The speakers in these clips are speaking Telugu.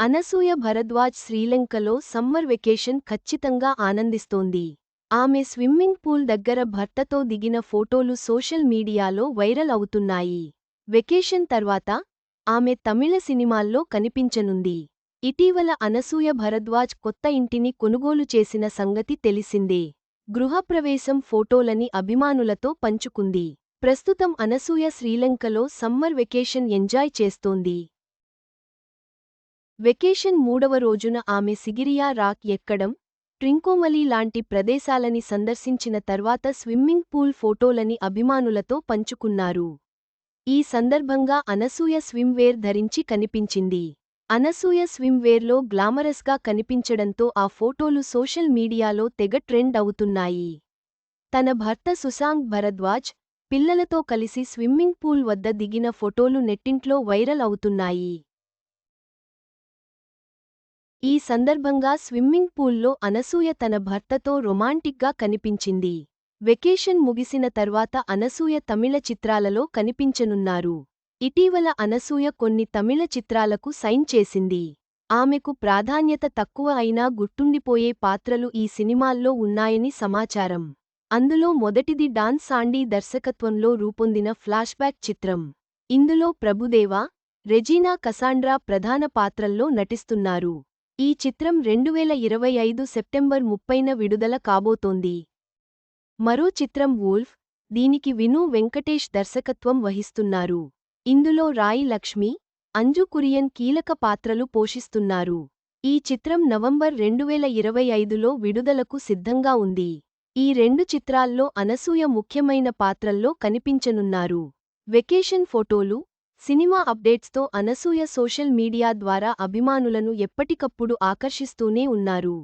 అనసూయ భరద్వాజ్ శ్రీలంకలో సమ్మర్ వెకేషన్ ఖచ్చితంగా ఆనందిస్తోంది. ఆమె స్విమ్మింగ్ పూల్ దగ్గర భర్తతో దిగిన ఫోటోలు సోషల్ మీడియాలో వైరల్ అవుతున్నాయి. వెకేషన్ తర్వాత ఆమె తమిళ సినిమాల్లో కనిపించనుంది. ఇటీవల అనసూయ భరద్వాజ్ కొత్త ఇంటిని కొనుగోలు చేసిన సంగతి తెలిసిందే. గృహప్రవేశం ఫోటోలని అభిమానులతో పంచుకుంది. ప్రస్తుతం అనసూయ శ్రీలంకలో సమ్మర్ వెకేషన్ ఎంజాయ్ చేస్తోంది. వెకేషన్ మూడవ రోజున ఆమె సిగిరియా రాక్ ఎక్కడం, ట్రింకోమలి లాంటి ప్రదేశాలని సందర్శించిన తర్వాత స్విమ్మింగ్ పూల్ ఫోటోలని అభిమానులతో పంచుకున్నారు. ఈ సందర్భంగా అనసూయ స్విమ్ వేర్ ధరించి కనిపించింది. అనసూయ స్విమ్ వేర్లో గ్లామరస్గా కనిపించడంతో ఆ ఫోటోలు సోషల్ మీడియాలో తెగ ట్రెండ్ అవుతున్నాయి. తన భర్త సుశాంత్ భరద్వాజ్, పిల్లలతో కలిసి స్విమ్మింగ్ పూల్ వద్ద దిగిన ఫోటోలు నెట్టింట్లో వైరల్ అవుతున్నాయి. ఈ సందర్భంగా స్విమ్మింగ్ పూల్లో అనసూయ తన భర్తతో రొమాంటిక్గా కనిపించింది. వెకేషన్ ముగిసిన తర్వాత అనసూయ తమిళ చిత్రాలలో కనిపించనున్నారు. ఇటీవల అనసూయ కొన్ని తమిళ చిత్రాలకు సైన్ చేసింది. ఆమెకు ప్రాధాన్యత తక్కువ అయినా గుర్తుండిపోయే పాత్రలు ఈ సినిమాల్లో ఉన్నాయని సమాచారం. అందులో మొదటిది డాన్ సాండీ దర్శకత్వంలో రూపొందిన ఫ్లాష్బ్యాక్ చిత్రం. ఇందులో ప్రభుదేవా, రెజీనా కసాండ్రా ప్రధాన పాత్రల్లో నటిస్తున్నారు. ఈ చిత్రం 2025 సెప్టెంబర్ 30న విడుదల కాబోతోంది. మరో చిత్రం వూల్ఫ్, దీనికి విను వెంకటేష్ దర్శకత్వం వహిస్తున్నారు. ఇందులో రాయి లక్ష్మి, అంజు కురియన్ కీలక పాత్రలు పోషిస్తున్నారు. ఈ చిత్రం నవంబర్ 2025లో విడుదలకు సిద్ధంగా ఉంది. ఈ రెండు చిత్రాల్లో అనసూయ ముఖ్యమైన పాత్రల్లో కనిపించనున్నారు. వెకేషన్ ఫోటోలు, సినిమా అప్డేట్స్తో అనసూయ సోషల్ మీడియా ద్వారా అభిమానులను ఎప్పటికప్పుడు ఆకర్షిస్తూనే ఉన్నారు.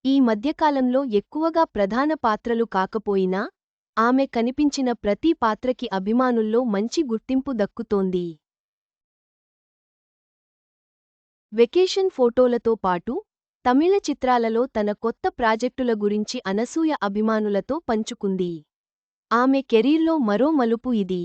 ఈ మధ్యకాలంలో ఎక్కువగా ప్రధాన పాత్రలు కాకపోయినా, ఆమె కనిపించిన ప్రతి పాత్రకి అభిమానుల్లో మంచి గుర్తింపు దక్కుతోంది. వెకేషన్ ఫోటోలతో పాటు, తమిళ చిత్రాలలో తన కొత్త ప్రాజెక్టుల గురించి అనసూయ అభిమానులతో పంచుకుంది. ఆమె కెరీర్లో మరో మలుపు ఇది.